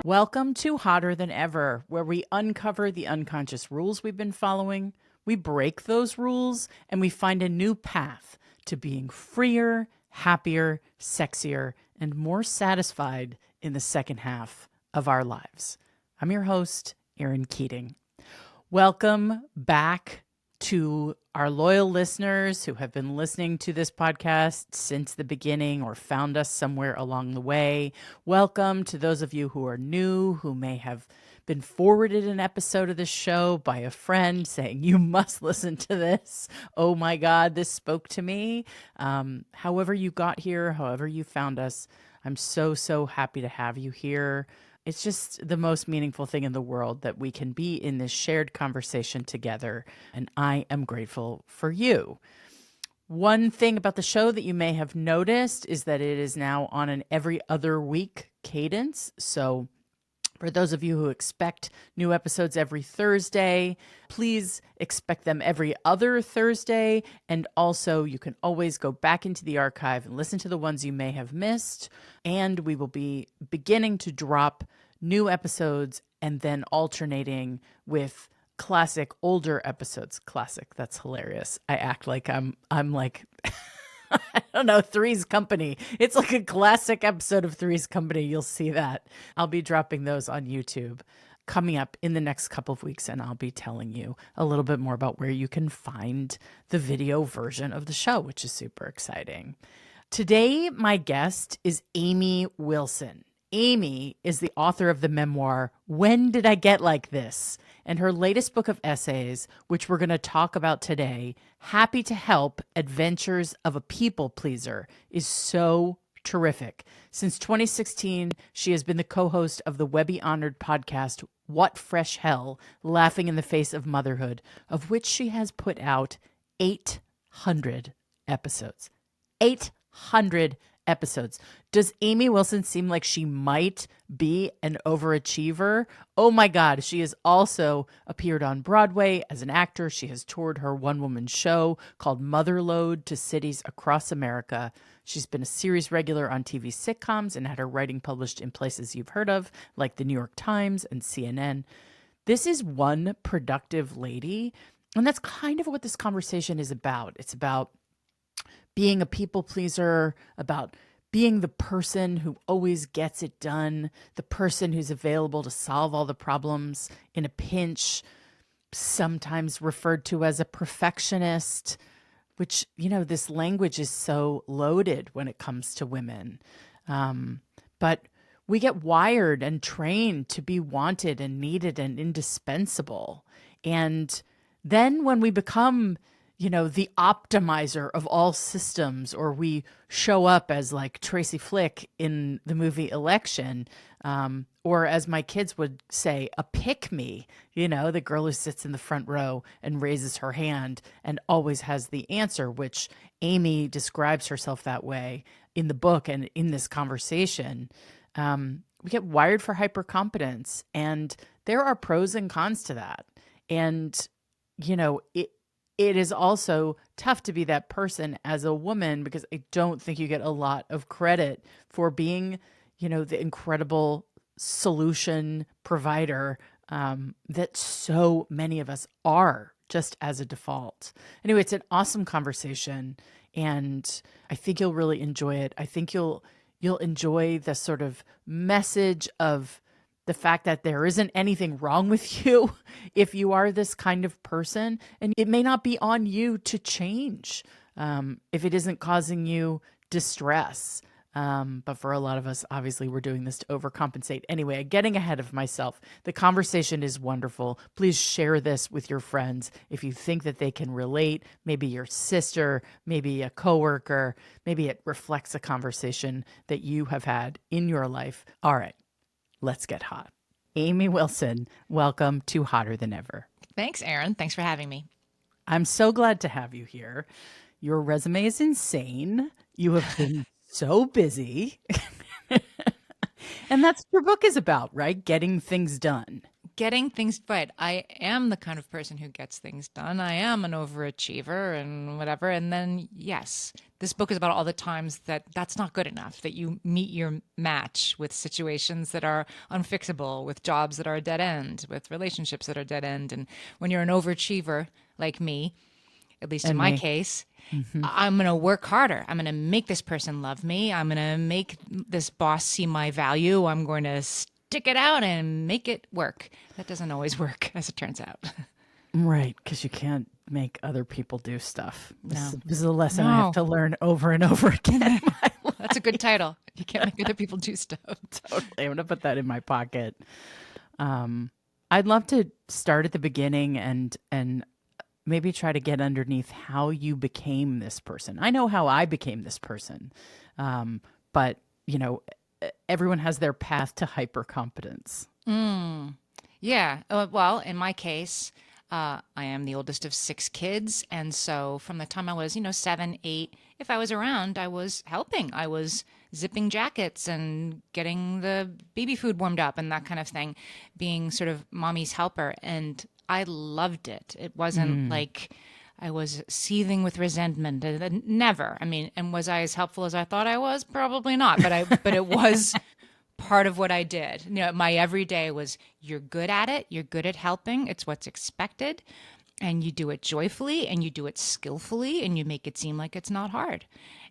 Welcome to Hotter Than Ever, where we uncover the unconscious rules we've been following, we break those rules, and we find a new path to being freer, happier, sexier, and more satisfied in the second half of our lives. I'm your host, Erin Keating. Welcome back to our loyal listeners who have been listening to this podcast since the beginning or found us somewhere along the way. Welcome to those of you who are new, who may have been forwarded an episode of this show by a friend saying, you must listen to this. Oh my God, this spoke to me. However you got here, however you found us, I'm so happy to have you here. It's just the most meaningful thing in the world that we can be in this shared conversation together, and I am grateful for you. One thing about the show that you may have noticed is that it is now on an every other week cadence. So for those of you who expect new episodes every Thursday, please expect them every other Thursday. And also, you can always go back into the archive and listen to the ones you may have missed. And we will be beginning to drop new episodes and then alternating with classic older episodes. Classic, that's hilarious. I act like I'm like I don't know, Three's Company. It's like a classic episode of Three's Company. You'll see that. I'll be dropping those on YouTube coming up in the next couple of weeks, and I'll be telling you a little bit more about where you can find the video version of the show, which is super exciting. Today, my guest is Amy Wilson. Amy is the author of the memoir, When Did I Get Like This? And her latest book of essays, which we're going to talk about today, Happy to Help, Adventures of a People Pleaser, is so terrific. Since 2016, she has been the co-host of the Webby-honored podcast, What Fresh Hell? Laughing in the Face of Motherhood, of which she has put out 800 episodes. 800 episodes. Does Amy Wilson seem like she might be an overachiever? Oh my God. She has also appeared on Broadway as an actor. She has toured her one-woman show called Motherload to cities across America. She's been a series regular on TV sitcoms and had her writing published in places you've heard of, like the New York Times and CNN. This is one productive lady. And that's kind of what this conversation is about. It's about being a people pleaser, about being the person who always gets it done, the person who's available to solve all the problems in a pinch, sometimes referred to as a perfectionist, which, you know, this language is so loaded when it comes to women. But we get wired and trained to be wanted and needed and indispensable. And then when we become the optimizer of all systems, or we show up as like Tracy Flick in the movie Election, or as my kids would say, a pick-me, the girl who sits in the front row and raises her hand and always has the answer, which Amy describes herself that way in the book and in this conversation. We get wired for hypercompetence, and there are pros and cons to that. And, it is also tough to be that person as a woman, because I don't think you get a lot of credit for being, the incredible solution provider that so many of us are just as a default. Anyway, it's an awesome conversation, and I think you'll really enjoy it. I think you'll enjoy the sort of message of the fact that there isn't anything wrong with you if you are this kind of person, and it may not be on you to change if it isn't causing you distress. But for a lot of us, obviously, we're doing this to overcompensate. Anyway, getting ahead of myself. The conversation is wonderful. Please share this with your friends if you think that they can relate. Maybe your sister, maybe a coworker, maybe it reflects a conversation that you have had in your life. All right. Let's get hot. Amy Wilson, welcome to Hotter Than Ever. Thanks, Erin. Thanks for having me. I'm so glad to have you here. Your resume is insane. You have been so busy. And that's what your book is about, right? Getting things done. getting things right. I am the kind of person who gets things done. I am an overachiever and whatever. And then, yes, this book is about all the times that that's not good enough, that you meet your match with situations that are unfixable, with jobs that are a dead end, with relationships that are dead end. And when you're an overachiever like me, at least in And my me. case, I'm going to work harder. I'm going to make this person love me. I'm going to make this boss see my value. I'm going to stick it out and make it work. That doesn't always work, as it turns out. Right, because you can't make other people do stuff. No. This is a lesson I have to learn over and over again in my life. That's a good title. You can't make other people do stuff. Totally. I'm going to put that in my pocket. I'd love to start at the beginning and maybe try to get underneath how you became this person. I know how I became this person, but, everyone has their path to hypercompetence. Yeah. Well, in my case, I am the oldest of 6 kids. And so from the time I was, 7, 8, if I was around, I was helping. I was zipping jackets and getting the baby food warmed up and that kind of thing, being sort of mommy's helper. And I loved it. It wasn't like I was seething with resentment. Never. I mean, and was I as helpful as I thought I was? Probably not. But it was part of what I did. My everyday was, you're good at it. You're good at helping. It's what's expected. And you do it joyfully and you do it skillfully and you make it seem like it's not hard.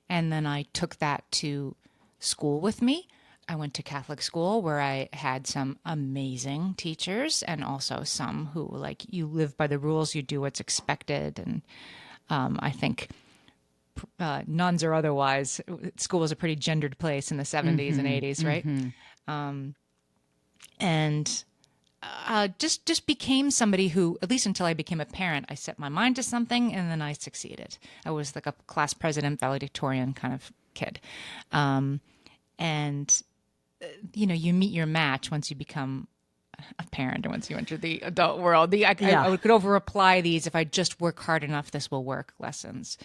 And then I took that to school with me. I went to Catholic school where I had some amazing teachers and also some who, like, you live by the rules, you do what's expected. And I think nuns or otherwise, school was a pretty gendered place in the 70s and 80s, right? And just became somebody who, at least until I became a parent, I set my mind to something and then I succeeded. I was like a class president, valedictorian kind of kid. And you meet your match once you become a parent and once you enter the adult world. I could over apply these, if I just work hard enough, this will work lessons.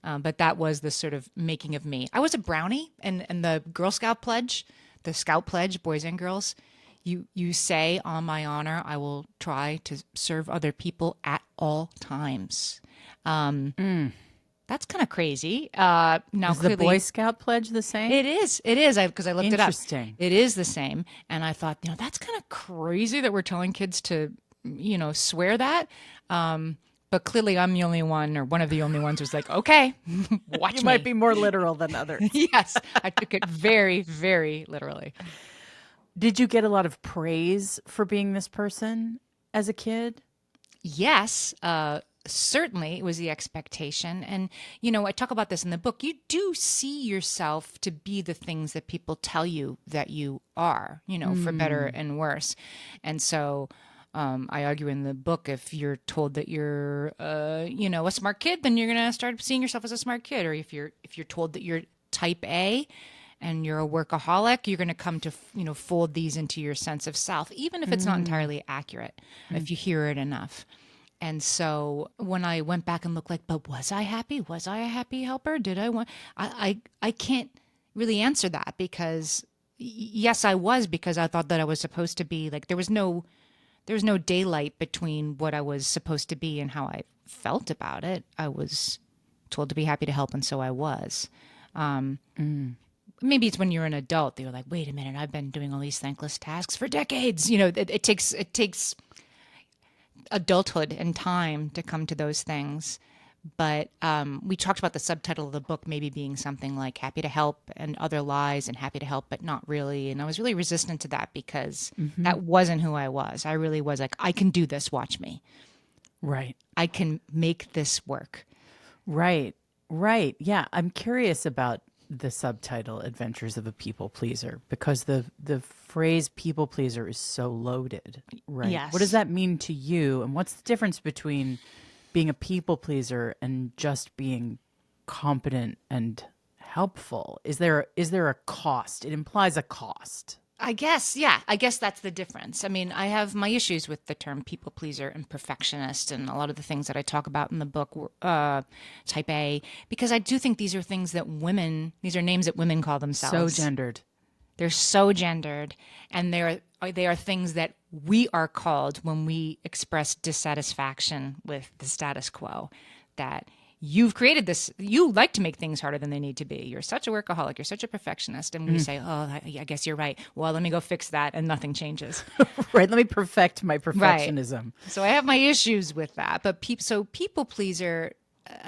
But that was the sort of making of me. I was a brownie, and the Girl Scout pledge, the Scout pledge, boys and girls, you say, on my honor, I will try to serve other people at all times. That's kind of crazy. Now, Is clearly, the Boy Scout pledge the same? It is. Because I looked it up. Interesting. It is the same. And I thought, that's kind of crazy that we're telling kids to, swear that. But clearly I'm the only one, or one of the only ones who's like, okay, watch me. You might be more literal than others. Yes. I took it very, very literally. Did you get a lot of praise for being this person as a kid? Yes. Certainly it was the expectation. And, I talk about this in the book. You do see yourself to be the things that people tell you that you are, for better and worse. And so I argue in the book, if you're told that you're, a smart kid, then you're going to start seeing yourself as a smart kid. Or if you're told that you're type A and you're a workaholic, you're going to come to, fold these into your sense of self, even if it's not entirely accurate, if you hear it enough. And so when I went back and looked, but was I happy? Was I a happy helper? Did I want? I can't really answer that, because yes, I was, because I thought that I was supposed to be, like, there was no daylight between what I was supposed to be and how I felt about it. I was told to be happy to help, and so I was. Maybe it's when you're an adult that you're like, wait a minute, I've been doing all these thankless tasks for decades. It takes adulthood and time to come to those things. But we talked about the subtitle of the book maybe being something like Happy to Help and Other Lies, and Happy to Help but Not Really. And I was really resistant to that, because that wasn't who I was. I really was like, I can do this, watch me. Right. I can make this work. Right. Yeah. I'm curious about the subtitle Adventures of a People Pleaser, because the phrase people pleaser is so loaded. Right. Yes. What does that mean to you? And what's the difference between being a people pleaser and just being competent and helpful? Is there a cost? It implies a cost. I guess, yeah. I guess that's the difference. I mean, I have my issues with the term people pleaser and perfectionist, and a lot of the things that I talk about in the book, type A, because I do think these are things that these are names that women call themselves. So gendered. They're so gendered, and they are things that we are called when we express dissatisfaction with the status quo. That you've created this, you like to make things harder than they need to be. You're such a workaholic, you're such a perfectionist, and we say, "Oh, I guess you're right. Well, let me go fix that," and nothing changes. Right. Let me perfect my Right. perfectionism. So I have my issues with that. But so people pleaser,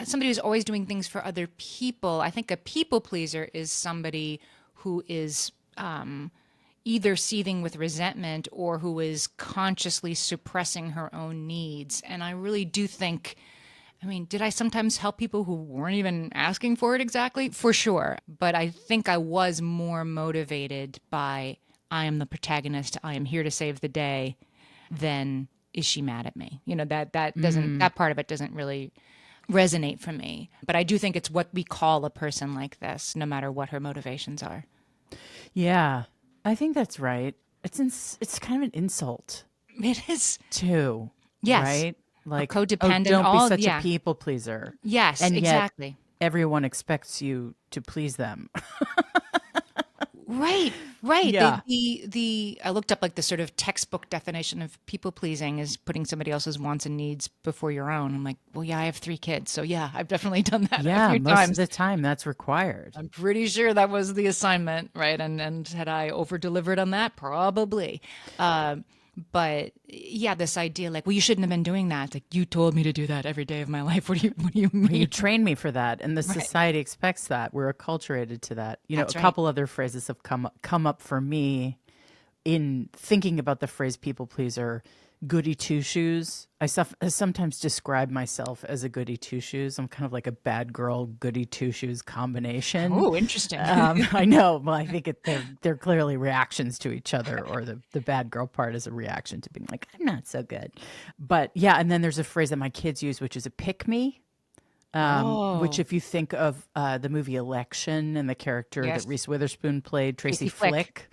somebody who's always doing things for other people. I think a people pleaser is somebody who is either seething with resentment or who is consciously suppressing her own needs. And I really do think, I mean, did I sometimes help people who weren't even asking for it exactly? For sure. But I think I was more motivated by I am the protagonist, I am here to save the day, than is she mad at me? That part of it doesn't really resonate for me. But I do think it's what we call a person like this, no matter what her motivations are. Yeah, I think that's right. It's kind of an insult It is. too, Yes. right? A Like, oh, codependent, don't be all, such a yeah. people pleaser. Yes, And yet exactly. everyone expects you to please them. Right, right. Yeah. I looked up like the sort of textbook definition of people pleasing is putting somebody else's wants and needs before your own. I'm like, well, yeah, I have 3 kids, so yeah, I've definitely done that a Yeah, few most of times. the time that's required. I'm pretty sure that was the assignment, right? And had I over delivered on that? Probably. But yeah, this idea like, well, you shouldn't have been doing that. Like, you told me to do that every day of my life. What do you Well, you mean? train me for that, and the Right. society expects that. We're acculturated to that. A That's right. couple other phrases have come up for me in thinking about the phrase people pleaser. Goody two shoes. I sometimes describe myself as a goody two shoes. I'm kind of like a bad girl goody two shoes combination. Oh, interesting. I know. Well, I think they're clearly reactions to each other, or the bad girl part is a reaction to being like, I'm not so good. But yeah, and then there's a phrase that my kids use, which is a pick me. Which, Oh, if you think of the movie Election and the character that yes. Reese Witherspoon played, Tracy Tracy Flick. Flick,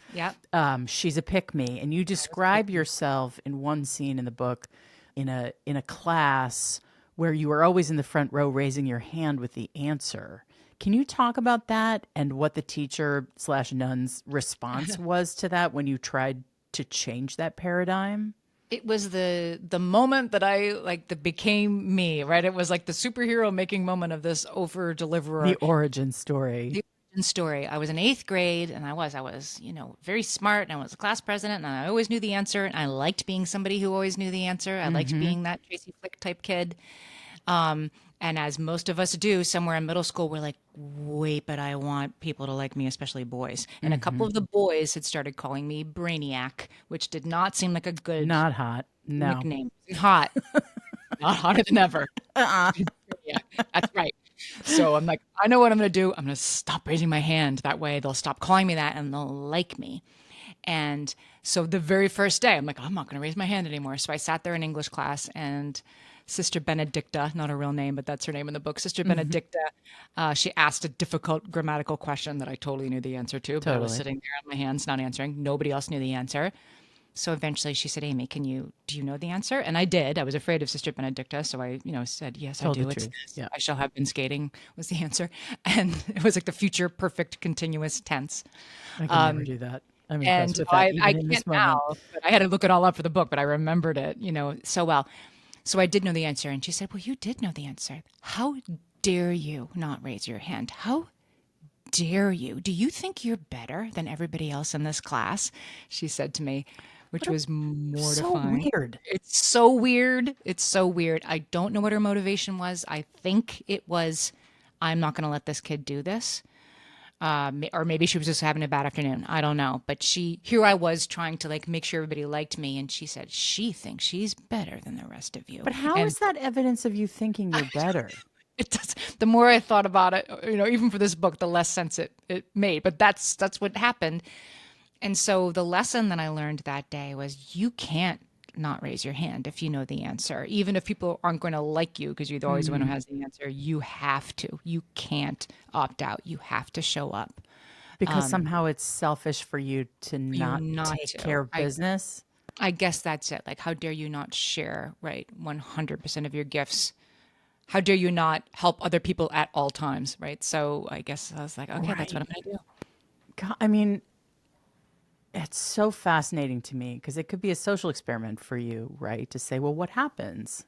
Yep. she's a pick me, and you describe yourself in one scene in the book in a class where you were always in the front row raising your hand with the answer. Can you talk about that and what the teacher slash nun's response was to that when you tried to change that paradigm? It was the moment that I like that became me, right? It was like the superhero making moment of this over The deliverer. origin story. The origin story. I was in 8th grade, and I was, very smart, and I was a class president, and I always knew the answer, and I liked being somebody who always knew the answer. I liked being that Tracy Flick type kid. And as most of us do, somewhere in middle school, we're like, wait, but I want people to like me, especially boys. And a couple of the boys had started calling me Brainiac, which did not seem like a good Not hot. No. nickname. Hot. Not hotter than ever. Yeah, that's right. So I'm like, I know what I'm going to do. I'm going to stop raising my hand. That way they'll stop calling me that and they'll like me. And so the very first day, I'm like, I'm not going to raise my hand anymore. So I sat there in English class, and Sister Benedicta, not a real name, but that's her name in the book, Sister Benedicta, she asked a difficult grammatical question that I totally knew the answer to, but I was Totally. sitting there on my hands, not answering. Nobody else knew the answer. So eventually she said, Amy, do you know the answer? And I did. I was afraid of Sister Benedicta. So I, said, yes, I Told the do. It's truth. this. Yeah. I shall have been skating was the answer. And it was like the future perfect continuous tense. I can never do that. I'm And impressed so with that, I even in this can't moment. now, but I had to look it all up for the book, but I remembered it, so well. So I did know the answer. And she said, well, you did know the answer. How dare you not raise your hand? How dare you? Do you think you're better than everybody else in this class? She said to me, which was So mortifying. weird. It's so weird. It's so weird. I don't know what her motivation was. I think it was, I'm not going to let this kid do this. Or maybe she was just having a bad afternoon. I don't know. But here I was trying to like make sure everybody liked me. And she said, she thinks she's better than the rest of you. But how And is that evidence of you thinking you're better? it does, the more I thought about it, even for this book, the less sense it made. But that's what happened. And so the lesson that I learned that day was you can't not raise your hand if you know the answer. Even if people aren't going to like you because you're always the one who has the answer, you have to. You can't opt out. You have to show up. Because somehow it's selfish for you to For you not not take to. care of business. I guess that's it. Like, how dare you not share, right? 100% of your gifts. How dare you not help other people at all times, right? So I guess I was like, okay, that's Right. what I'm going to do. God, I mean, It's so fascinating to me because it could be a social experiment for you, right? To say, well, what happens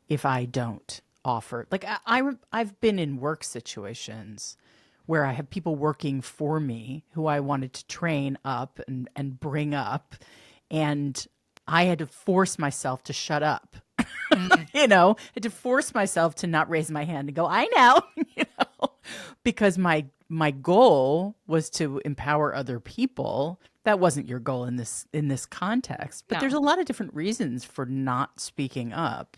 if I don't offer? Like I've been in work situations where I have people working for me who I wanted to train up and bring up, and I had to force myself to shut up. Mm, Had to force myself to not raise my hand and go, I know, because my goal was to empower other people. That wasn't your goal in this context, but there's no. a lot of different reasons for not speaking up.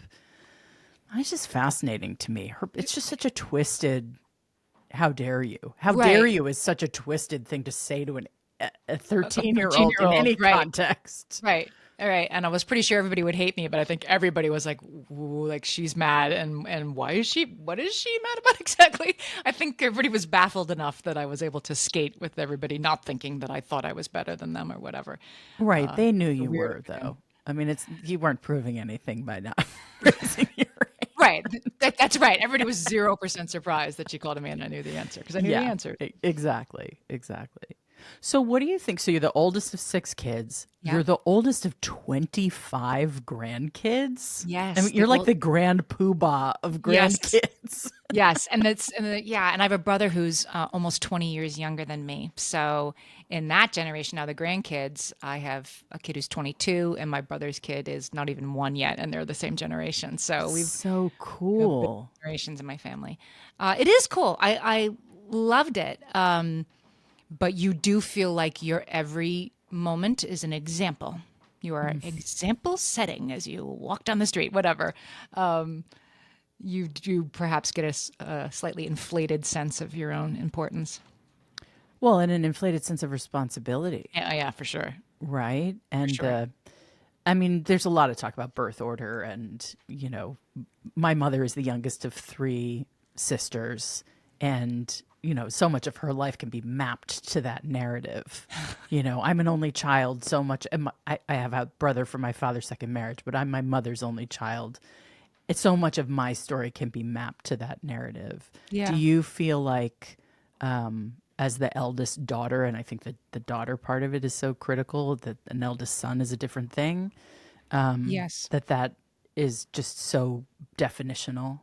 It's just fascinating to me. It's just such a twisted. How dare you? How dare Right. you is such a twisted thing to say to a A 13-year-old in 13-year-old. any Right. context. Right. All right. And I was pretty sure everybody would hate me, but I think everybody was like, "Ooh, like she's mad. And what is she mad about exactly?" I think everybody was baffled enough that I was able to skate with everybody, not thinking that I thought I was better than them or whatever. Right. They knew The you weird were, thing. though. I mean, you weren't proving anything by not raising your hand. Right. That's right. Everybody was 0% surprised that she called me and I knew the answer because I knew the Yeah, answer. exactly. Exactly. So, what do you think? So, you're the oldest of six kids. Yeah. You're the oldest of 25 grandkids. I Yes. mean, you're like the grand poobah of Yes. grandkids. Yes, yeah, and I have a brother who's almost 20 years younger than me. So in that generation, now the grandkids, I have a kid who's 22, and my brother's kid is not even one yet, and they're the same generation. So So we have big cool. generations in my family. It is cool. I loved it, but you do feel like your every moment is an example. You are example setting as you walk down the street, whatever. You do perhaps get a slightly inflated sense of your own importance. Well, and an inflated sense of responsibility, Yeah, yeah, for sure, right? for And sure. I mean, there's a lot of talk about birth order, and my mother is the youngest of three sisters, and so much of her life can be mapped to that narrative. I'm an only child. So much, I have a brother from my father's second marriage, but I'm my mother's only child. It's so much of my story can be mapped to that narrative. Do Yeah. you feel like, as the eldest daughter, and I think that the daughter part of it is so critical, that an eldest son is a different thing, Yes. that is just so definitional?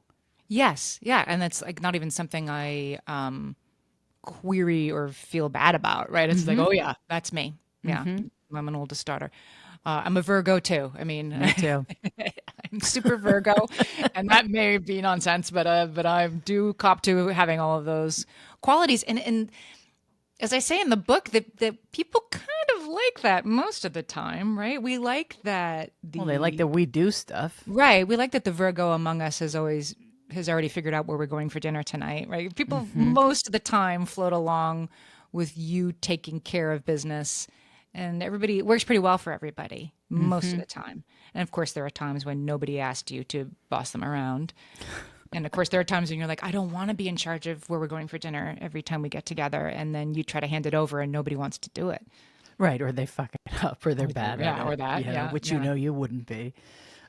Yes. Yeah. And that's like not even something I query or feel bad about, right? It's like, Mm-hmm. oh yeah, that's me. Yeah. Mm-hmm. I'm an oldest daughter. I'm a Virgo too. I mean, Me too. I'm super Virgo, and that may be nonsense, but I do cop to having all of those qualities. And as I say in the book, that people kind of like that most of the time, right? We like that Well, they like that we do stuff. we like that the Virgo among us has already figured out where we're going for dinner tonight, right? People Mm-hmm. most of the time float along with you taking care of business, and everybody it works pretty well for everybody most of Mm-hmm. the time. And of course, there are times when nobody asked you to boss them around. And of course, there are times when you're like, I don't want to be in charge of where we're going for dinner every time we get together. And then you try to hand it over and nobody wants to do it. Right, or they fuck it up, or they're bad at Yeah, or it, that. Yeah, which yeah. you wouldn't be.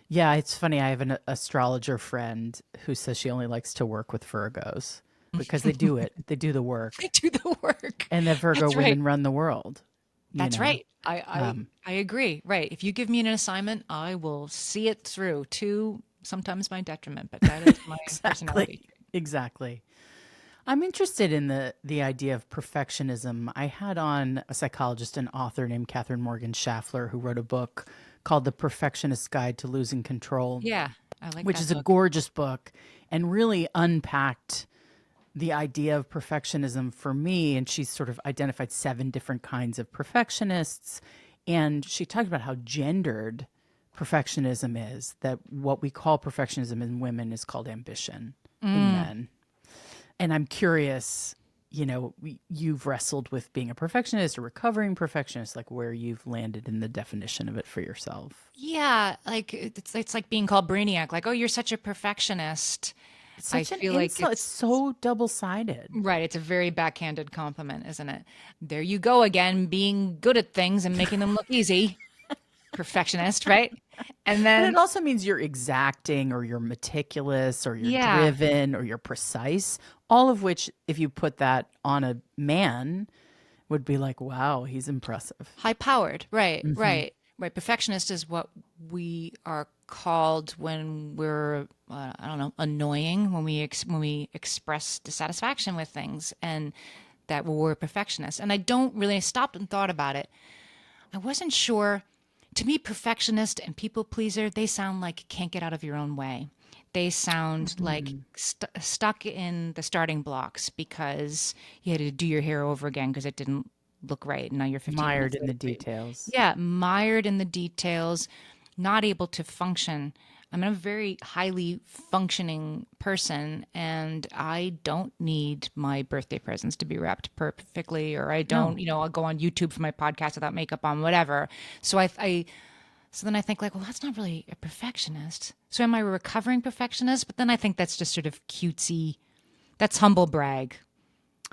Yeah, it's funny. I have an astrologer friend who says she only likes to work with Virgos because they do it. They do the They work, do the work. and the Virgo That's right. women run the world. You That's know. right. I agree. Right. If you give me an assignment, I will see it through to sometimes my detriment, but that is my Exactly. personality. Exactly. I'm interested in the idea of perfectionism. I had on a psychologist and author named Catherine Morgan Schaffler who wrote a book called The Perfectionist Guide to Losing Control, Yeah, I like which that is a book. gorgeous book and really unpacked the idea of perfectionism for me. And she's sort of identified 7 different kinds of perfectionists. And she talked about how gendered perfectionism is, that what we call perfectionism in women is called ambition in Mm. men. And I'm curious, you've wrestled with being a perfectionist or recovering perfectionist, like where you've landed in the definition of it for yourself. Yeah, like it's like being called brainiac. Like, oh, you're such a perfectionist. It's I such an feel like insult. It's it's so double sided. right. It's a very backhanded compliment, isn't it? There you go again, being good at things and making them look easy. Perfectionist, right? And But it then, also means you're exacting or you're meticulous or you're yeah, driven or you're precise, all of which, if you put that on a man, would be like, wow, he's impressive. High powered. Right, Hmm. right, right. Perfectionist is what we are called when we're, I don't know, annoying, when when we express dissatisfaction with things, and that we're perfectionists. And I don't really, I stopped and thought about it. I wasn't sure. To me, perfectionist and people pleaser, they sound like can't get out of your own way. They sound like Hmm. stuck in the starting blocks because you had to do your hair over again because it didn't look right. And now you're 15 Mired minutes in the late. details. Yeah, mired in the details, not able to function. I'm a very highly functioning person, and I don't need my birthday presents to be wrapped perfectly, or I No. don't, I'll go on YouTube for my podcast without makeup on, whatever. So then I think like, well, that's not really a perfectionist. So am I a recovering perfectionist? But then I think that's just sort of cutesy. That's humble brag,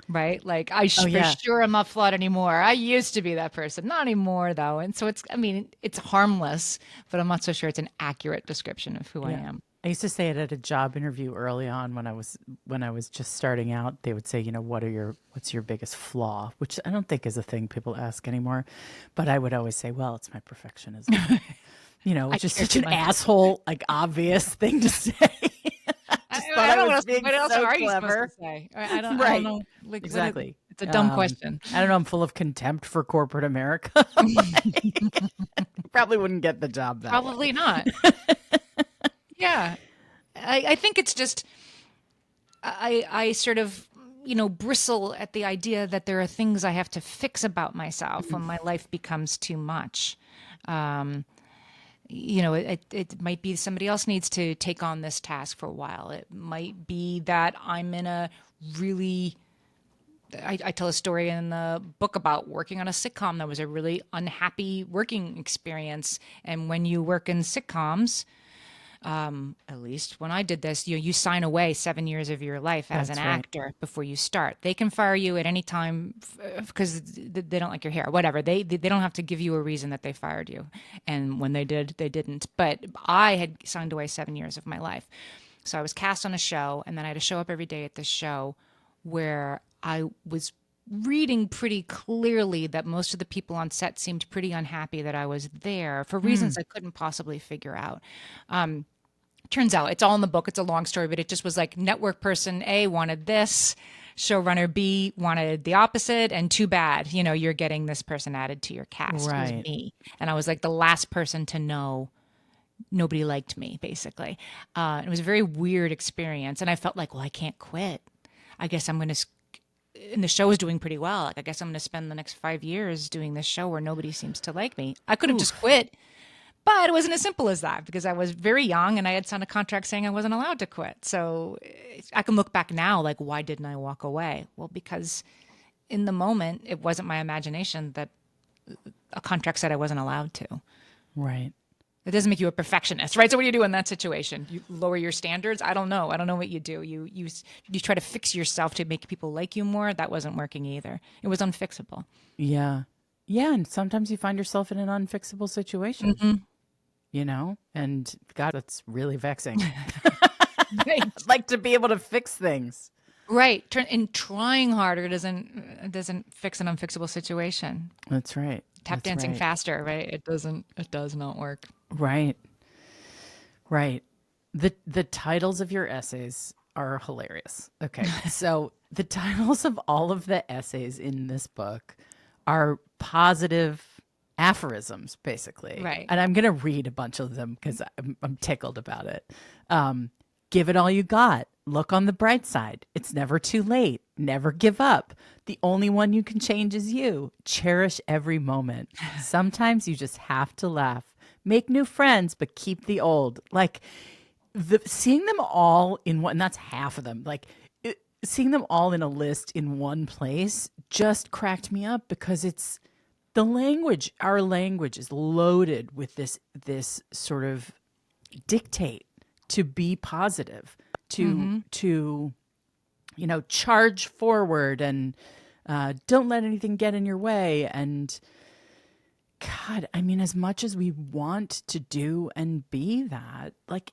right? Like Oh, for yeah. sure I'm not flawed anymore. I used to be that person, not anymore though. And so I mean, it's harmless, but I'm not so sure it's an accurate description of who I Yeah. am. I used to say it at a job interview early on when I was just starting out. They would say, what's your biggest flaw? Which I don't think is a thing people ask anymore. But I would always say, well, it's my perfectionism. I Which is care such too an much. asshole, like obvious thing to say. I just thought I I don't know was being what else so are you supposed to clever. say? I don't Right. know. Like Exactly. it's a dumb question. I don't know. I'm full of contempt for corporate America. Probably wouldn't get the job that way. Probably not. Yeah. I think it's just I sort of bristle at the idea that there are things I have to fix about myself when my life becomes too much. Um, it might be somebody else needs to take on this task for a while. It might be that I'm in a really I tell a story in the book about working on a sitcom that was a really unhappy working experience. And when you work in sitcoms, at least when I did this, you sign away 7 years of your life as an That's right. actor before you start. They can fire you at any time because they don't like your hair, whatever. They don't have to give you a reason that they fired you. And when they did, they didn't. But I had signed away 7 years of my life. So I was cast on a show, and then I had to show up every day at this show where I was reading pretty clearly that most of the people on set seemed pretty unhappy that I was there for reasons I couldn't possibly figure out. Turns out it's all in the book. It's a long story, but it just was like network person A wanted this, showrunner B wanted the opposite, and too bad, you're getting this person added to your cast. It was Right. me. And I was like the last person to know nobody liked me, basically. It was a very weird experience. And I felt like, well, I can't quit. I guess I'm going to, and the show is doing pretty well. Like, I guess I'm going to spend the next 5 years doing this show where nobody seems to like me. I could have just Oof. quit, but it wasn't as simple as that because I was very young and I had signed a contract saying I wasn't allowed to quit. So I can look back now, like, why didn't I walk away? Well, because in the moment, it wasn't my imagination that a contract said I wasn't allowed to. Right. It doesn't make you a perfectionist, right? So what do you do in that situation? You lower your standards? I don't know. I don't know what you do. You try to fix yourself to make people like you more. That wasn't working either. It was unfixable. Yeah. Yeah. And sometimes you find yourself in an unfixable situation, and God, that's really vexing. Right. I'd like to be able to fix things. Right. And trying harder doesn't fix an unfixable situation. That's right. Tap That's dancing right. faster, right? It does not work. Right. Right. The titles of your essays are hilarious. Okay. So the titles of all of the essays in this book are positive aphorisms, basically. Right. And I'm going to read a bunch of them because I'm tickled about it. Um, Give it all you got. Look on the bright side. It's never too late. Never give up. The only one you can change is you. Cherish every moment. Sometimes you just have to laugh. Make new friends, but keep the old. Like seeing them all in one, and that's half of them. Like seeing them all in a list in one place just cracked me up because it's the language. Our language is loaded with this sort of dictate to be positive, to charge forward, and don't let anything get in your way. And God, I mean, as much as we want to do and be that, like,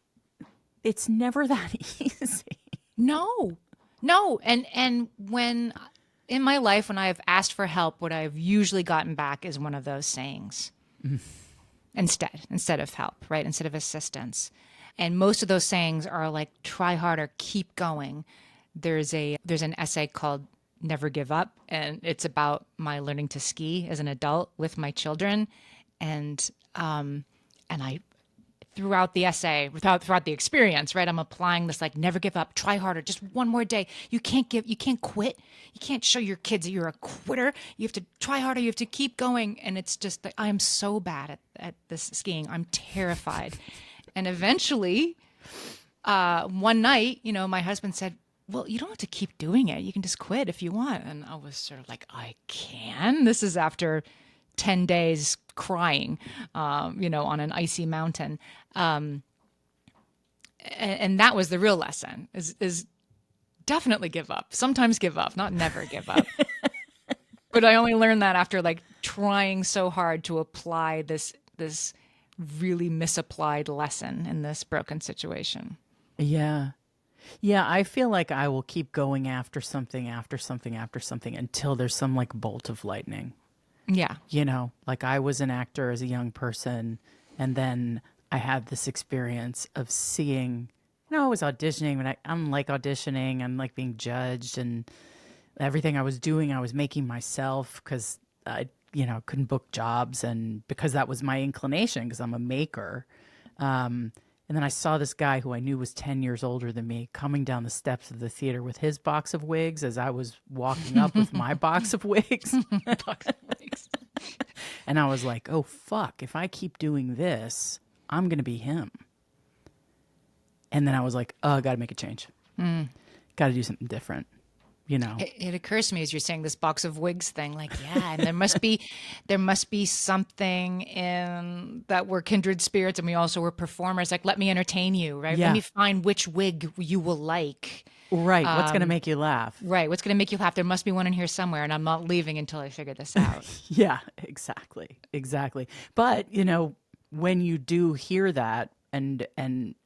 it's never that easy. No. No. And when in my life, when I have asked for help, what I've usually gotten back is one of those sayings instead of help, right? Instead of assistance. And most of those sayings are like, try harder, keep going. There's an essay called Never Give Up, and it's about my learning to ski as an adult with my children. And I throughout the essay, throughout the experience, right? I'm applying this like never give up, try harder, just one more day. You can't quit. You can't show your kids that you're a quitter. You have to try harder. You have to keep going. And it's just that I am so bad at this skiing. I'm terrified. And eventually, one night, my husband said, well, you don't have to keep doing it. You can just quit if you want. And I was sort of like, I can. This is after 10 days crying, on an icy mountain. And that was the real lesson is definitely give up. Sometimes give up, not never give up. But I only learned that after like trying so hard to apply this really misapplied lesson in this broken situation. Yeah. Yeah, I feel like I will keep going after something, until there's some like bolt of lightning. Yeah. Like I was an actor as a young person, and then I had this experience of seeing, I was auditioning, but I'm like auditioning, I'm like being judged, and everything I was doing, I was making myself because I, couldn't book jobs, and because that was my inclination, because I'm a maker. And then I saw this guy who I knew was 10 years older than me coming down the steps of the theater with his box of wigs as I was walking up with my box of wigs. And I was like, oh, fuck, if I keep doing this, I'm going to be him. And then I was like, oh, I got to make a change. Got to do something different. It occurs to me as you're saying this box of wigs thing, like, yeah, and there must be something in that we're kindred spirits, and we also were performers. Like, let me entertain you, right? Yeah. Let me find which wig you will like. Right. What's going to make you laugh? Right. What's going to make you laugh? There must be one in here somewhere, and I'm not leaving until I figure this out. Yeah, exactly. But, when you do hear that, and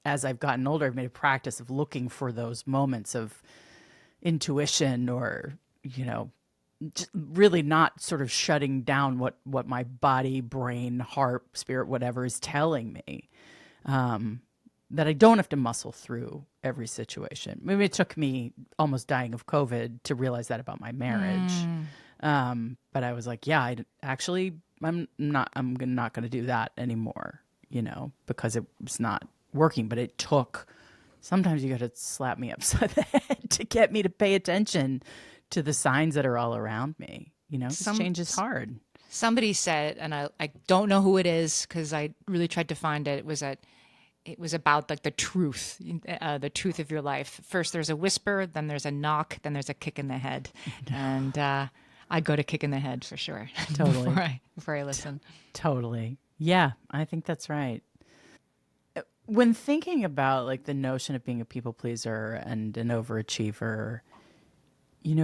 as I've gotten older, I've made a practice of looking for those moments of intuition, or just really not sort of shutting down what my body, brain, heart, spirit, whatever is telling me, that I don't have to muscle through every situation. Maybe it took me almost dying of COVID to realize that about my marriage. But I was like, yeah, I'm not going to do that anymore, because it was not working. But it took, sometimes you got to slap me upside the head to get me to pay attention to the signs that are all around me. This change is hard. Somebody said, and I don't know who it is because I really tried to find it. It was about like the truth of your life. First, there's a whisper, then there's a knock, then there's a kick in the head, and I go to kick in the head for sure. Totally. before I listen. Totally. Yeah, I think that's right. When thinking about like the notion of being a people pleaser and an overachiever,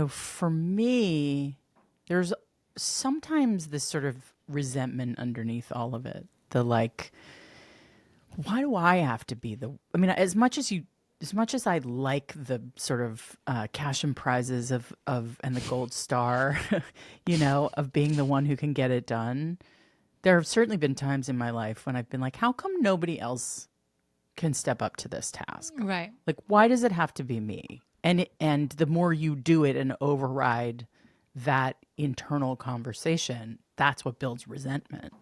for me, there's sometimes this sort of resentment underneath all of it. The like, why do I have to be as much as I like the sort of cash and prizes of and the gold star, of being the one who can get it done, there have certainly been times in my life when I've been like, how come nobody else can step up to this task? Right. Like, why does it have to be me? And the more you do it and override that internal conversation, that's what builds resentment,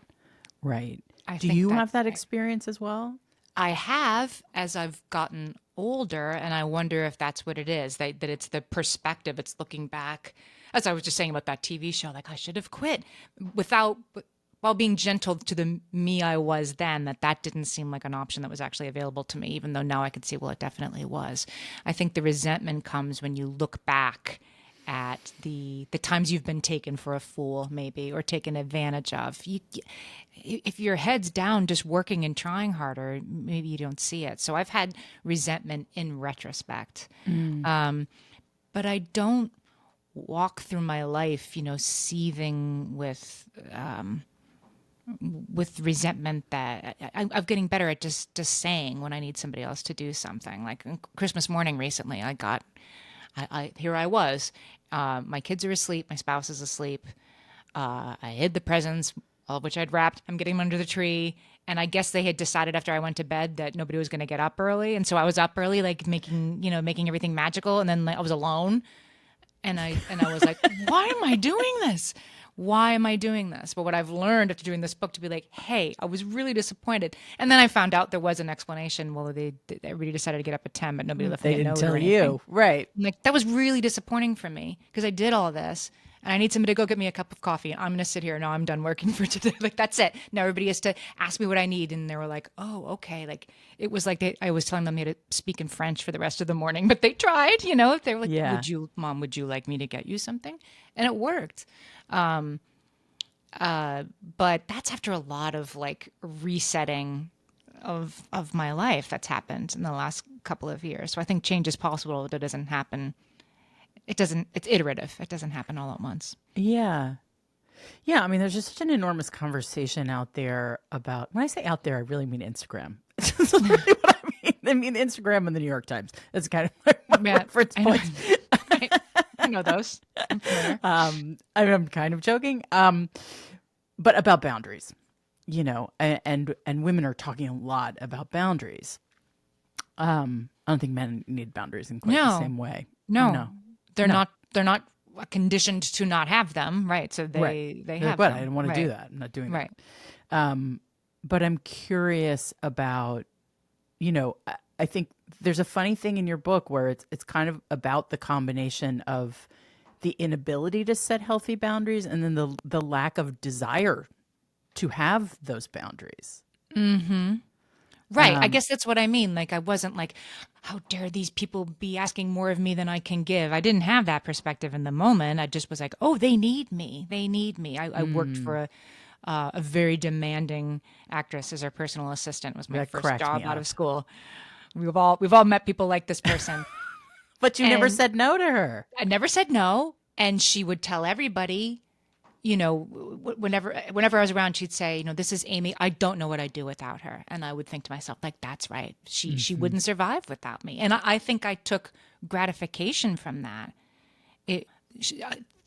right? Do you have that experience as well? I have, as I've gotten older, and I wonder if that's what it is, that it's the perspective, it's looking back. As I was just saying about that TV show, like I should have quit while being gentle to the me I was then, that didn't seem like an option that was actually available to me, even though now I can see, well, it definitely was. I think the resentment comes when you look back at the times you've been taken for a fool, maybe, or taken advantage of. If your head's down just working and trying harder, maybe you don't see it. So I've had resentment in retrospect. But I don't walk through my life, seething with resentment that I'm getting better at just saying when I need somebody else to do something. Like Christmas morning recently, I got Here I was. My kids are asleep. My spouse is asleep. I hid the presents, all of which I'd wrapped. I'm getting them under the tree. And I guess they had decided after I went to bed that nobody was going to get up early. And so I was up early, like making everything magical. And then like, I was alone. And I was like, why am I doing this? Why am I doing this? But what I've learned after doing this book to be like, hey, I was really disappointed. And then I found out there was an explanation. Well, everybody decided to get up at 10, but nobody left They me a didn't note tell or anything. you. Right. I'm like, that was really disappointing for me because I did all this and I need somebody to go get me a cup of coffee. And I'm going to sit here. Now I'm done working for today. Like, that's it. Now everybody has to ask me what I need. And they were like, oh, okay. Like, it was like I was telling them they had to speak in French for the rest of the morning, but they tried, they were like, Yeah. Mom, would you like me to get you something? And it worked. But that's after a lot of like resetting of my life that's happened in the last couple of years. So I think change is possible, but it doesn't happen. It's iterative. It doesn't happen all at once. Yeah. Yeah. I mean, there's just such an enormous conversation out there about, when I say out there, I really mean Instagram. It's just really what I mean. I mean, Instagram and the New York Times. That's kind of my reference point. Right. I know those. I'm familiar. I'm kind of joking. But about boundaries, and women are talking a lot about boundaries. I don't think men need boundaries in quite the same way. No. They're not conditioned to not have them, right? So they have but them. I didn't want to Right. do that. I'm not doing Right. that. But I'm curious about, I think there's a funny thing in your book where it's kind of about the combination of the inability to set healthy boundaries and then the lack of desire to have those boundaries. Right. I guess that's what I mean. Like, I wasn't like, how dare these people be asking more of me than I can give? I didn't have that perspective in the moment. I just was like, oh, they need me. They need me. I worked for a very demanding actress as her personal assistant. It was my That first cracked job me out up. of school. We've all met people like this person. But you never And said no to her. I never said no. And she would tell everybody, whenever I was around, she'd say, this is Amy. I don't know what I'd do without her. And I would think to myself, like, that's right. She wouldn't survive without me. And I think I took gratification from that.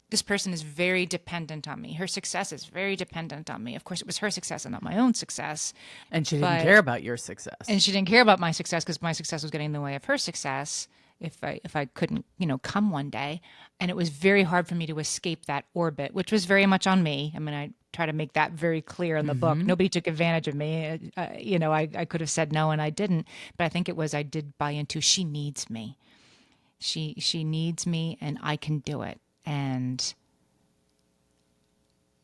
This person is very dependent on me. Her success is very dependent on me. Of course, it was her success and not my own success. And she didn't But- care about your success. And she didn't care about my success because my success was getting in the way of her success if I couldn't, come one day. And it was very hard for me to escape that orbit, which was very much on me. I mean, I try to make that very clear in the book. Nobody took advantage of me. I could have said no and I didn't. But I think it was I did buy into she needs me. She needs me and I can do it. And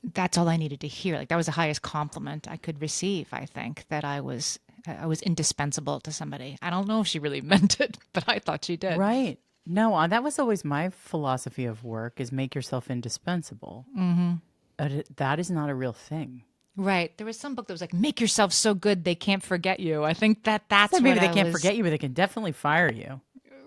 that's all I needed to hear. Like, that was the highest compliment I could receive, I think, that I was indispensable to somebody. I don't know if she really meant it, but I thought she did. Right. No, that was always my philosophy of work is make yourself indispensable. That is not a real thing. Right. There was some book that was like, make yourself so good they can't forget you. I think that's So maybe what they can't forget you, but they can definitely fire you.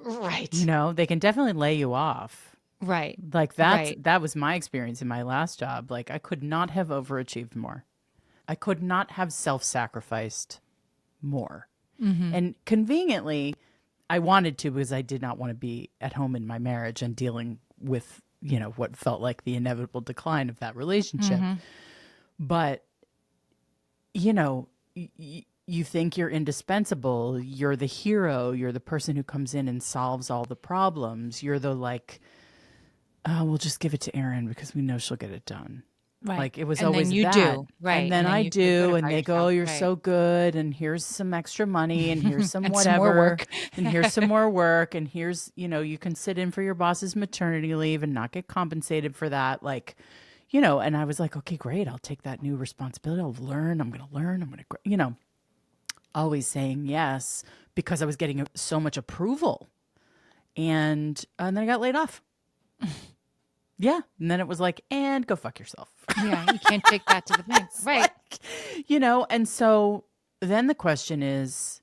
Right. They can definitely lay you off. Right. Like Right. that was my experience in my last job. Like I could not have overachieved more. I could not have self-sacrificed more. And conveniently, I wanted to because I did not want to be at home in my marriage and dealing with, what felt like the inevitable decline of that relationship. But, you think you're indispensable. You're the hero. You're the person who comes in and solves all the problems. You're the oh, we'll just give it to Erin because we know she'll get it done. Right. Like it was And always then you that. do. Right. And then And then I you feel good do, and about they go, yourself. "Oh, you're Right. so good, and here's some extra money, and here's some And whatever, some more work. and here's some more work, and here's you can sit in for your boss's maternity leave and not get compensated for that, And I was like, okay, great, I'll take that new responsibility. I'll learn. I'm going to, always saying yes because I was getting so much approval, and then I got laid off. Yeah. And then it was like, and go fuck yourself. Yeah. You can't take that to the bank. Right. And so then the question is,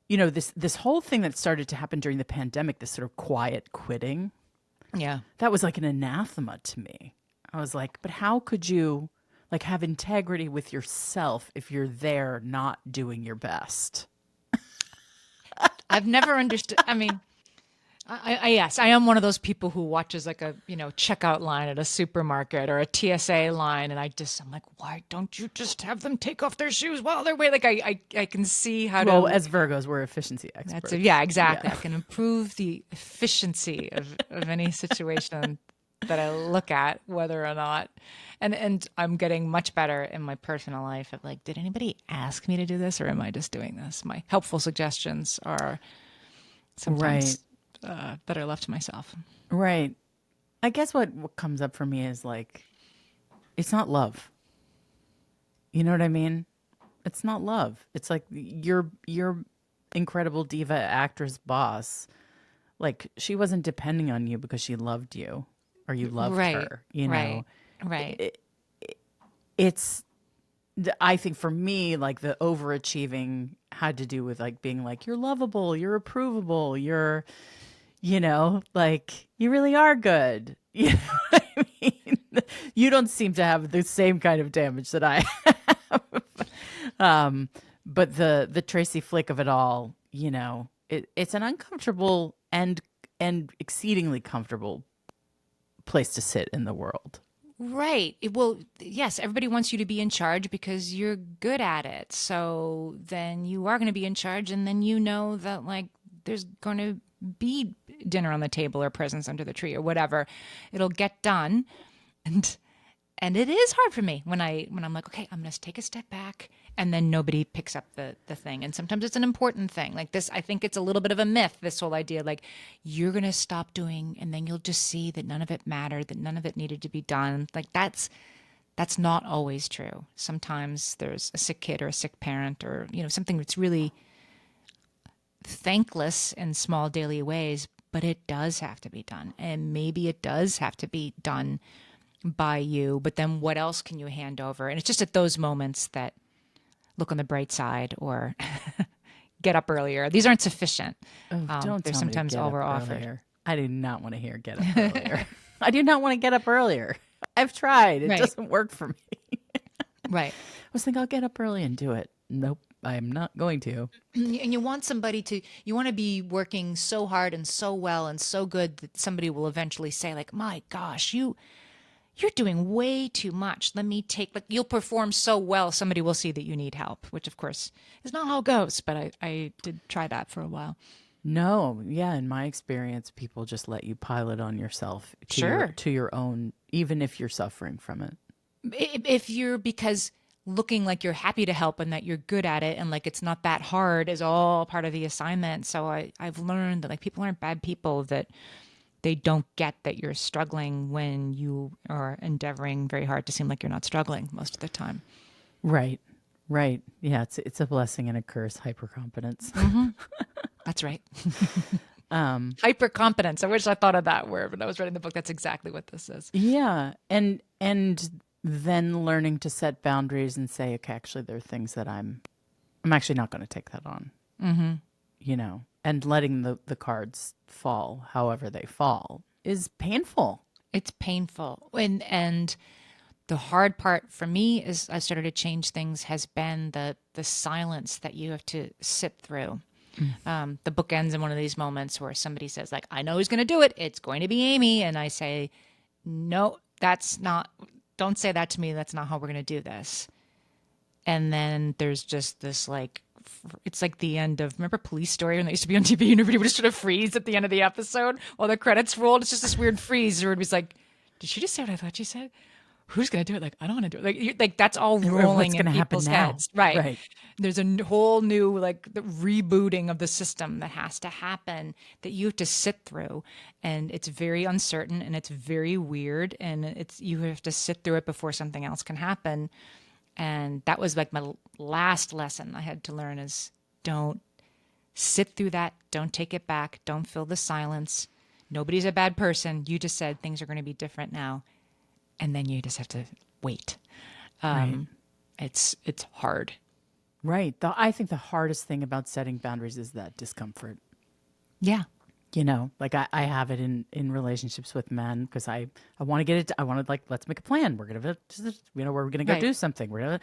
this whole thing that started to happen during the pandemic, this sort of quiet quitting, Yeah. that was like an anathema to me. I was like, but how could you have integrity with yourself if you're there not doing your best? I've never understood. I mean, Yes, I am one of those people who watches like a, checkout line at a supermarket or a TSA line. And I'm like, why don't you just have them take off their shoes while they're waiting? Like I can see how Well, to, as Virgos, we're efficiency yeah, experts. exactly. Yeah. I can improve the efficiency of any situation that I look at, whether or not, and I'm getting much better in my personal life of like, did anybody ask me to do this or am I just doing this? My helpful suggestions are Right. sometimes better left to myself. Right. I guess what comes up for me is like, it's not love. You know what I mean? It's not love. It's like your incredible diva actress boss. Like she wasn't depending on you because she loved you or you loved Right, her. You right, know, right. it's I think for me, like the overachieving had to do with like being like, you're lovable, you're approvable, you're, like you really are good. You know what I mean? You don't seem to have the same kind of damage that I have. But the Tracy Flick of it all, it's an uncomfortable and exceedingly comfortable place to sit in the world. Right. Well, yes, everybody wants you to be in charge because you're good at it. So then you are going to be in charge, and then you know that like there's going to be dinner on the table or presents under the tree or whatever. It'll get done, and and it is hard for me when I'm like, okay, I'm gonna take a step back, and then nobody picks up the thing. And sometimes it's an important thing. Like this, I think it's a little bit of a myth, this whole idea, like you're gonna stop doing, and then you'll just see that none of it mattered, that none of it needed to be done. Like that's not always true. Sometimes there's a sick kid or a sick parent or, something that's really thankless in small daily ways, but it does have to be done. And maybe it does have to be done by you, but then what else can you hand over? And it's just at those moments that look on the bright side or get up earlier. These aren't sufficient. Oh, don't They're tell me to sometimes get up over offered. earlier. I do not want to hear get up earlier. I do not want to get up earlier. I've tried. It Right, doesn't work for me. right. I was thinking I'll get up early and do it. Nope, I'm not going to. And you want somebody to, you want to be working so hard and so well and so good that somebody will eventually say like, my gosh, you're doing way too much. Let me take, like, you'll perform so well, somebody will see that you need help, which of course is not how it goes, but I did try that for a while. No, yeah, in my experience, people just let you pile it on yourself Sure. to your own, even if you're suffering from it. If you're, because looking like you're happy to help and that you're good at it and like it's not that hard is all part of the assignment. So I've learned that like people aren't bad people, that they don't get that you're struggling when you are endeavoring very hard to seem like you're not struggling most of the time. Right, right. Yeah, it's a blessing and a curse. Hypercompetence. That's right. um, Hypercompetence. I wish I thought of that word when I was writing the book. That's exactly what this is. yeah, and then learning to set boundaries and say, okay, actually, there are things that I'm actually not going to take that on. And letting the cards fall however they fall is painful. It's painful. And the hard part for me is I started to change things has been the silence that you have to sit through. The book ends in one of these moments where somebody says like, I know who's going to do it. It's going to be Amy. And I say, no, that's not, don't say that to me. That's not how we're going to do this. And then there's just this like, it's like the end of, remember Police Story when they used to be on TV and everybody would just sort of freeze at the end of the episode while the credits rolled? It's just this weird freeze where it was like, did she just say what I thought she said? Who's going to do it? Like, I don't want to do it. Like that's all rolling What's in going to happen people's now? heads. Right. Right. There's a whole new, like the rebooting of the system that has to happen that you have to sit through. And it's very uncertain and it's very weird. And you have to sit through it before something else can happen. And that was like my last lesson I had to learn is don't sit through that. Don't take it back. Don't fill the silence. Nobody's a bad person. You just said things are going to be different now. And then you just have to wait. Right. It's hard. Right. I think the hardest thing about setting boundaries is that discomfort. Yeah. Like I have it in relationships with men because I want to get it. I want to like, let's make a plan. We're going to, we're going to go Right. do something. We're going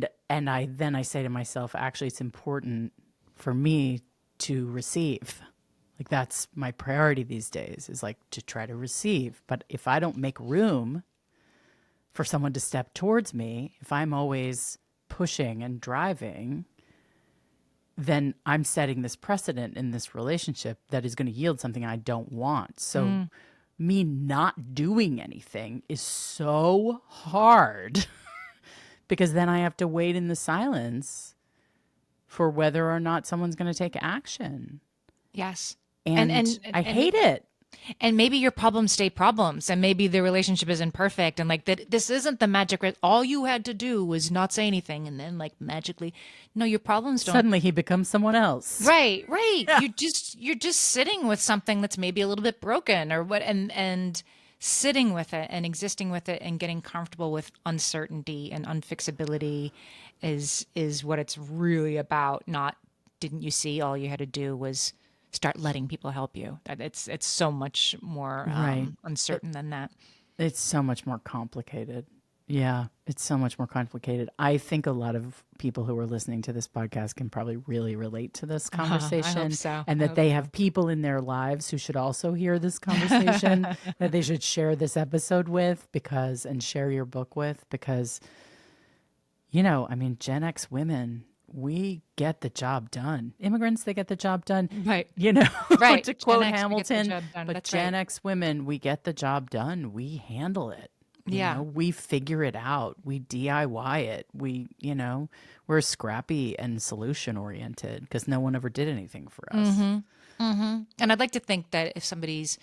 to, and I say to myself, actually, it's important for me to receive. Like that's my priority these days, is like to try to receive. But if I don't make room for someone to step towards me, if I'm always pushing and driving, then I'm setting this precedent in this relationship that is going to yield something I don't want. So me not doing anything is so hard because then I have to wait in the silence for whether or not someone's going to take action. Yes. And I hate it. And maybe your problems stay problems, and maybe the relationship isn't perfect, and like that, this isn't the magic. All you had to do was not say anything, and then like magically, no, your problems don't. Suddenly he becomes someone else. Right. Yeah. You're just sitting with something that's maybe a little bit broken or what, and sitting with it and existing with it and getting comfortable with uncertainty and unfixability is what it's really about. Not, didn't you see all you had to do was start letting people help you. It's so much more uncertain than that. It's so much more complicated. Yeah, it's so much more complicated. I think a lot of people who are listening to this podcast can probably really relate to this conversation. I hope so. And that they have people in their lives who should also hear this conversation, that they should share this episode with and share your book with, because, I mean, Gen X women, we get the job done. Immigrants, they get the job done. Right. Right. To quote Gen X, Hamilton, but that's Gen right. X women, we get the job done. We handle it. We figure it out. We DIY it. We're scrappy and solution oriented because no one ever did anything for us. And I'd like to think that if somebody's,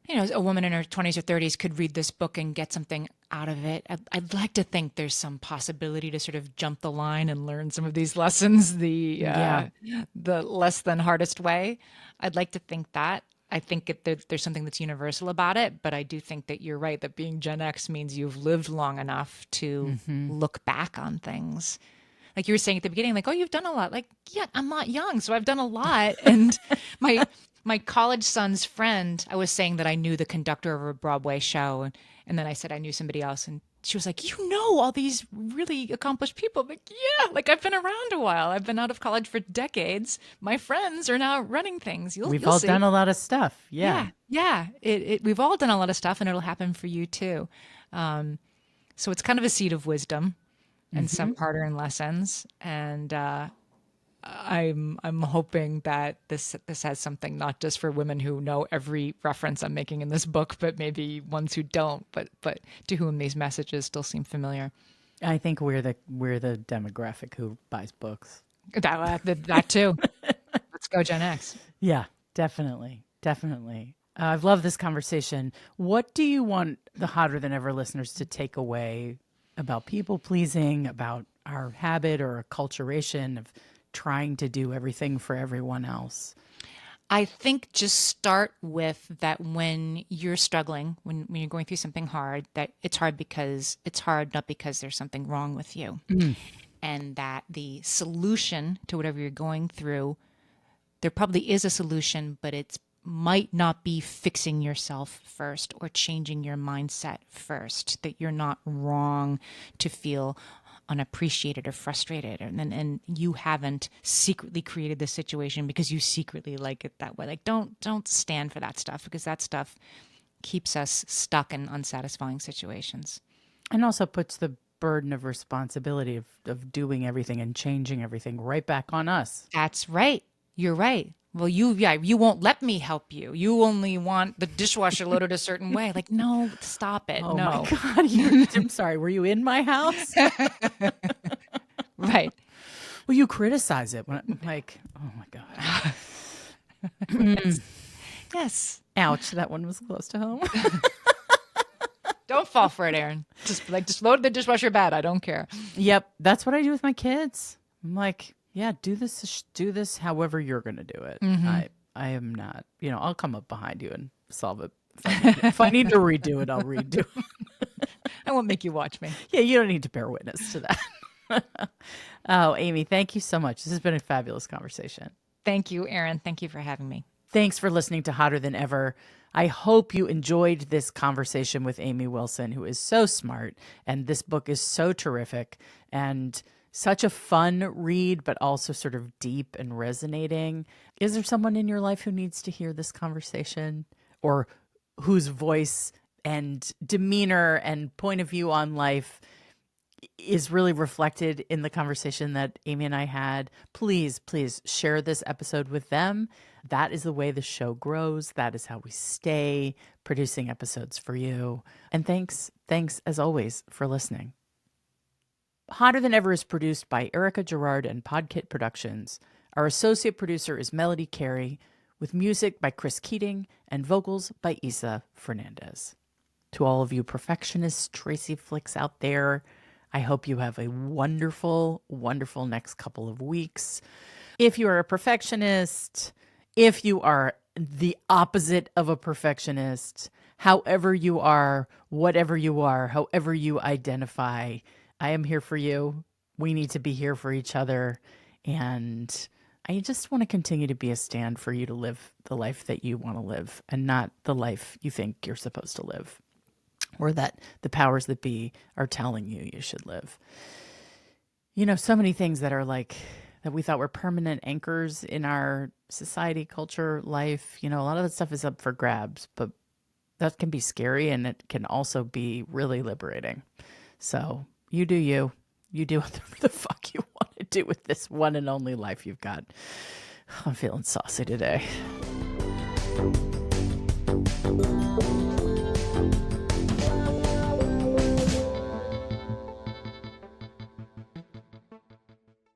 a woman in her 20s or 30s could read this book and get something out of it, I'd like to think there's some possibility to sort of jump the line and learn some of these lessons the less than hardest way. I'd like to think that. I think there's something that's universal about it, but I do think that you're right, that being Gen X means you've lived long enough to look back on things. Like you were saying at the beginning, like, oh, you've done a lot. Like, yeah, I'm not young, so I've done a lot. And my college son's friend, I was saying that I knew the conductor of a Broadway show, and then I said I knew somebody else, and she was like, you know all these really accomplished people. I'm like, yeah, like I've been around a while. I've been out of college for decades. My friends are now running things. We've you'll all see. done a lot of stuff. Yeah. We've all done a lot of stuff, and it'll happen for you too. So it's kind of a seed of wisdom and some hard-earned lessons. And I'm hoping that this has something not just for women who know every reference I'm making in this book, but maybe ones who don't, but to whom these messages still seem familiar. I think we're the demographic who buys books. That too. Let's go Gen X. Yeah, definitely. I've loved this conversation. What do you want the Hotter Than Ever listeners to take away about people pleasing, about our habit or acculturation of trying to do everything for everyone else? I think just start with that when you're struggling, when you're going through something hard, that it's hard because it's hard, not because there's something wrong with you. And that the solution to whatever you're going through, there probably is a solution, but it might not be fixing yourself first or changing your mindset first, that you're not wrong to feel unappreciated or frustrated, and you haven't secretly created this situation because you secretly like it that way. Like don't stand for that stuff, because that stuff keeps us stuck in unsatisfying situations. And also puts the burden of responsibility of doing everything and changing everything right back on us. That's right. You're right. Well, you won't let me help you. You only want the dishwasher loaded a certain way. Like, no, stop it. Oh no. my God. I'm sorry. Were you in my house? Right. Well, you criticize it when I'm like, oh my God. Yes. Ouch. That one was close to home. Don't fall for it, Erin. Just load the dishwasher bad. I don't care. Yep. That's what I do with my kids. I'm like, yeah, do this however you're going to do it. I am not, I'll come up behind you and solve it. If I need to redo it, I'll redo it. I won't make you watch me. Yeah, you don't need to bear witness to that. Oh, Amy, thank you so much. This has been a fabulous conversation. Thank you, Erin. Thank you for having me. Thanks for listening to Hotter Than Ever. I hope you enjoyed this conversation with Amy Wilson, who is so smart, and this book is so terrific. And Such a fun read, but also sort of deep and resonating. Is there someone in your life who needs to hear this conversation, or whose voice and demeanor and point of view on life is really reflected in the conversation that Amy and I had? Please, please share this episode with them. That is the way the show grows. That is how we stay producing episodes for you. And thanks as always for listening. Hotter Than Ever is produced by Erica Gerard and Podkit Productions. Our associate producer is Melody Carey, with music by Chris Keating and vocals by Isa Fernandez. To all of you perfectionist Tracy flicks out there, I hope you have a wonderful, wonderful next couple of weeks. If you are a perfectionist, if you are the opposite of a perfectionist, however you are, whatever you are, however you identify, I am here for you. We need to be here for each other. And I just want to continue to be a stand for you to live the life that you want to live and not the life you think you're supposed to live, or that the powers that be are telling you you should live. You know, so many things that are like, that we thought were permanent anchors in our society, culture, life, you know, a lot of that stuff is up for grabs, but that can be scary, and it can also be really liberating. So you do you. You do whatever the fuck you want to do with this one and only life you've got. I'm feeling saucy today.